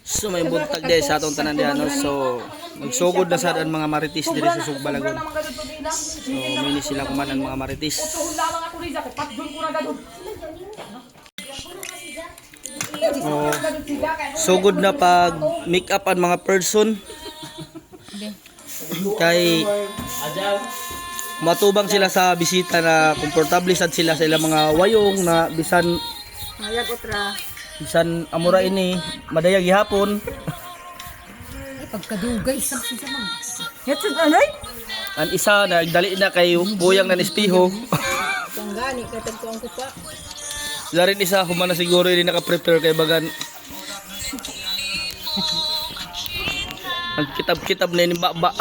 So may buntag din sa atong tanan diyan, no? So magsugod na sad ang mga maritis diri sa Sugbalagon. So mini sila kuman ang mga maritis. Oh, sugod na pag make up ang mga person. Kay matubang sila sa bisita na komportable sad sila sa ilang mga wayong na bisan amura ini madayag gihapon. Pagkadugay sa mga. Yatsud anay? Ang isa na dali na kay buyang ng espiho. Kung gani katag ko ang kupa. Sila rin isa humana siguro hindi naka-prepare kay bagan. Ang kitab-kitab na ni baba.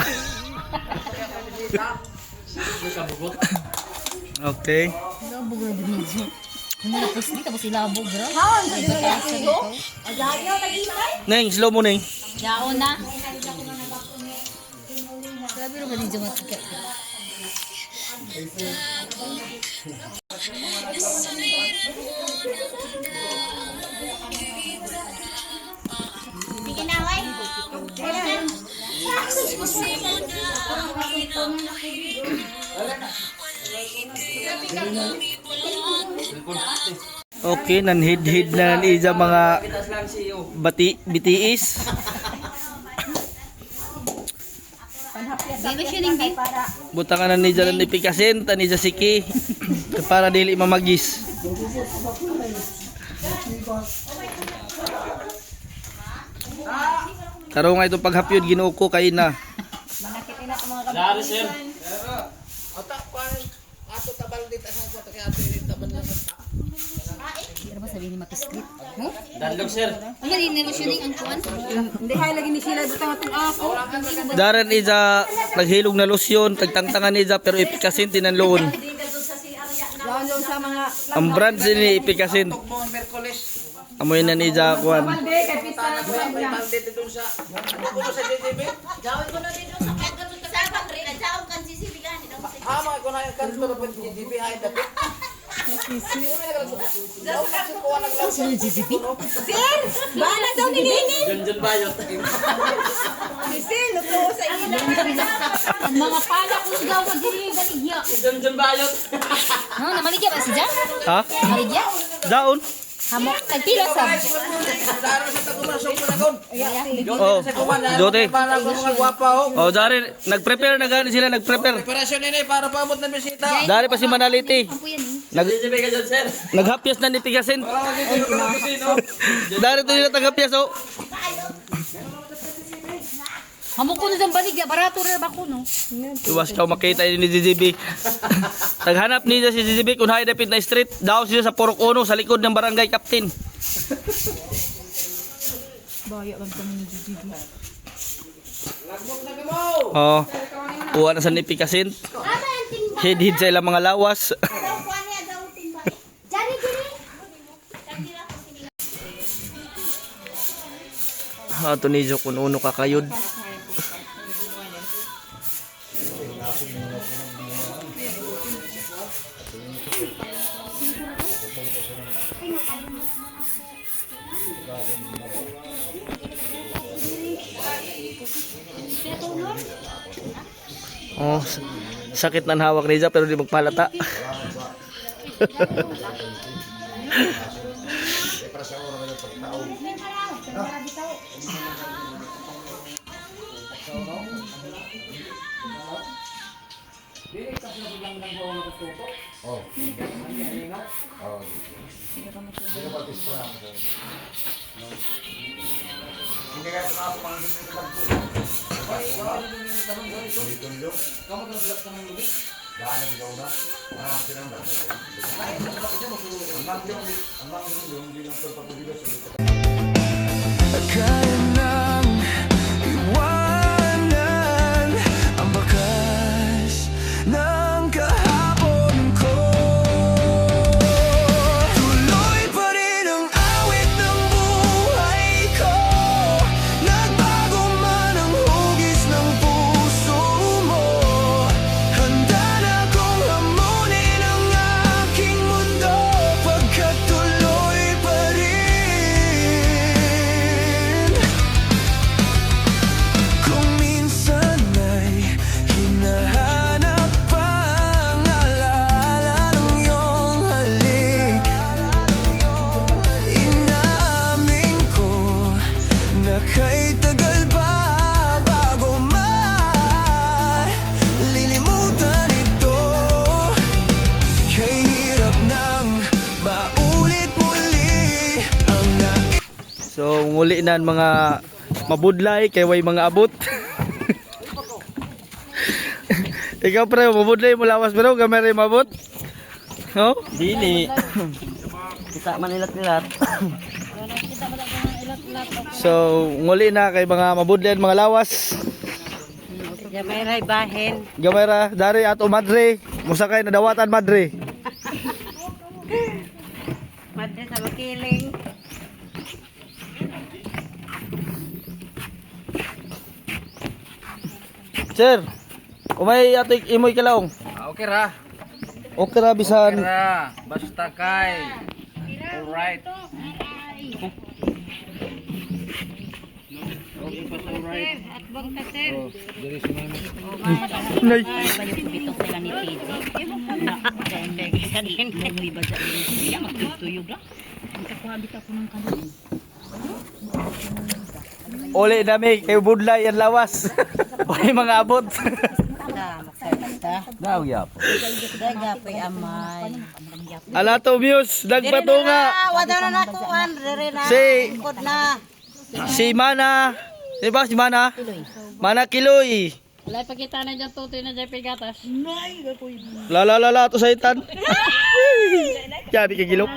Okay. Labog na binidyo. Humula po sila, tapos ilabog bro. Neng, slow mo neng. Yaon na. Grabe rin binidyo matikat. Okay, nanhid-hid na niya mga bitiis. Dili siya ning di. Butangan na niya ng ipikasin, tani niya siki. Para dili mamagis. Karo nga itong paghapyod ginuko kay na. Dari sir. Pero ba sabihin ni mapisklit? Huh? Danlog sir. Ang galing nilo siya ning ang kuan. Hindi hay lagi ni sila butang atong ako. Daran niya naghilog na lusyon, tagtangtangan niya pero ipikasin tinanloon. Lawan sa mga Ang brand ni ipikasin. Amoy na niya kuan. Pande kay pista na ko lang. Gawin ko na din sa pagkatapos sa pagre na jaw kan sisibigan ni dapat. Ama ko na yung kanto na GDP ay dapat. Sir, bala daw ni Nini. Junjun bayot. Sir, luto sa ila. Ang mga pala ko daw ka dili baligya. Junjun bayot. No, namaligya ba si Jan? Ha? Maligya? Daon? Hamok tagpila sa. Oh, dote. Para ko mga gwapa ho. Oh, dari nag-prepare na gani sila, nag-prepare. Preparasyon nini para paabot na bisita. Dari pa si Manaliti. Ampo yan eh. Nag GDP ka dyan sir. naghapyas na ni Pigasin. Dari to nila taghapyas oh. Hamok ko na dang baligya, barato rin ba ko no? Iwas ka makita ni GGB. Taghanap niya si GGB kung hay dapit na street. Daw siya sa Purok Uno sa likod ng barangay captain. Baya bang kami ni GGB. Oh. Uwa na sa ni Pigasin. Hid-hid sa ilang mga lawas. Ato ni Jo kun uno kakayod. Oh, sakit ng hawak ni Ja pero di magpalata. Kaya nang iwanan ang bakas ng kahapon ko. Tuloy pa rin ang awit ng buhay ko. Nagbago man ang hugis ng puso mo. Handa na kong hamunin ang aking mundo pagkat tuloy pa rin Kay tagal pa bago malilimutan ito. Kay hirap nang maulit muli ang So nguli na ang mga mabudlay kay way mga abot. Ikaw pre, mabudlay mo lawas pero gamay rin mabot. No? Dili. Kita man ilat-ilat. So nguli na kay mga mabudlay mga lawas. Gamay ray bahin. Gamay ra dari ato madre. Musakay na dawatan madre. Madre sa makiling. Sir, umay atik imoy kalaong. Okay ra. Okay ra bisan. Ra. Basta kay. Alright. Nay. Bitong sila ni TJ. Hindi ba sa iya magtutuyog lang? Nakakuhabit ako ng kanila. Uli nami kay budlay yan lawas. Way mga abot. Daw yap. Dagapoy amay. Ala to Muse, dagbato nga. Wala na nakuan, rere na. Si Kod na. si Mana. Di ba si Mana? Mana Kiloy. Wala ipakita na dyan tutoy na dyan pigatas. La to saitan. Sabi ka gilok.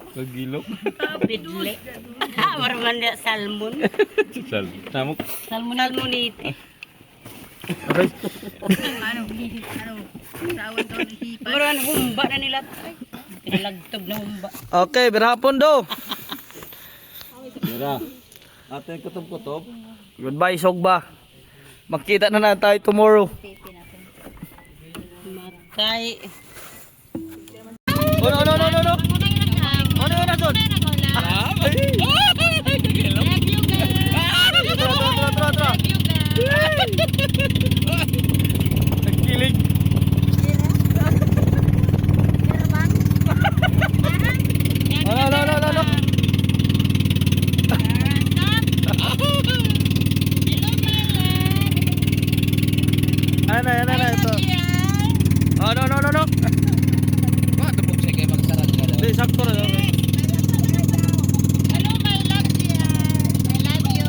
Kagilok. Bidli. Warman na salmon. Namok. Salmonite. Warman humba na nila. Pinalagtob na humba. Okay, berhapon do. Mira. Ate kutob-kutob. Goodbye Sogba. Magkita na tayo tomorrow. Makay. No. Ano na son? Tra. Nagkilig. No. Ano ito. Oh, no. Ba tupok sa kay magsarat ka daw. Di sakto na. Hello, my love dear. I love you.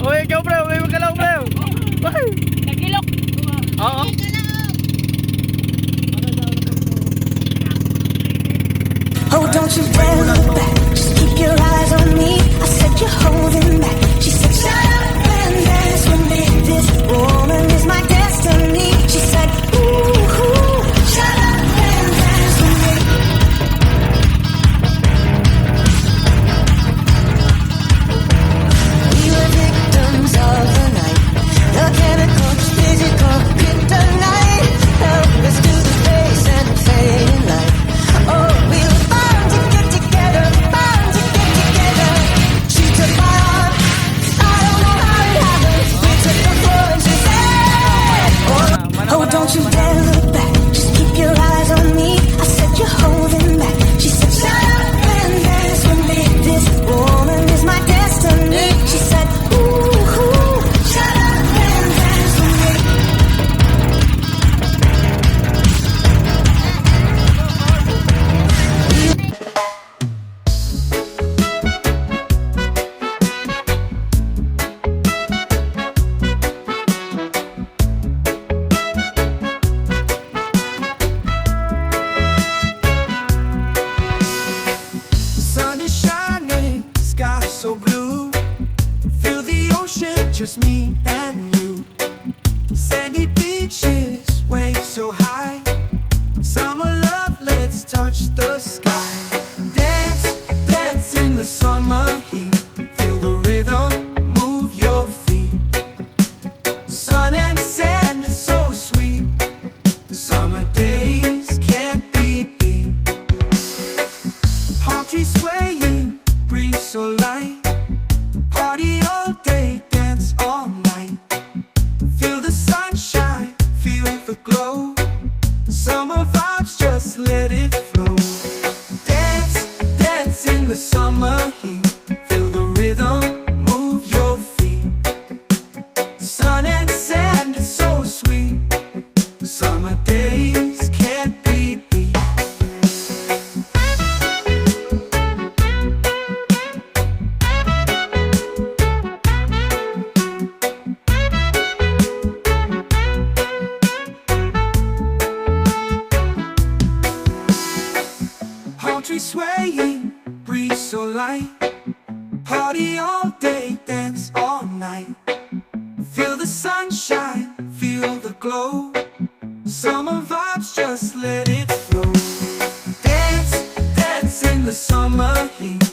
Oy, ikaw bro, may magkalaw bro. Nagilok. Oo. Oh, don't you dare look back. Just keep your eyes on me. I said you're holding back. She said, shut up and dance with me. This woman is my destiny. She said, ooh, shut up and dance with me. We were victims of the night. The chemical, physical, kryptonite. Help us to the face and fading light. Oh, we were bound to get together, bound to get together. She took my arm, I don't know how it happened. We took the floor and she said, oh, don't you dare look back. Just keep your eyes on me. I said you're holding back. She said, shut up and dance with me. This woman is my destiny. She said, ooh, shut up and dance with me. tree swaying, breeze so light. Party all day, dance all night. Feel the sunshine, feel the glow. Summer vibes, just let it flow. Dance, dance in the summer heat.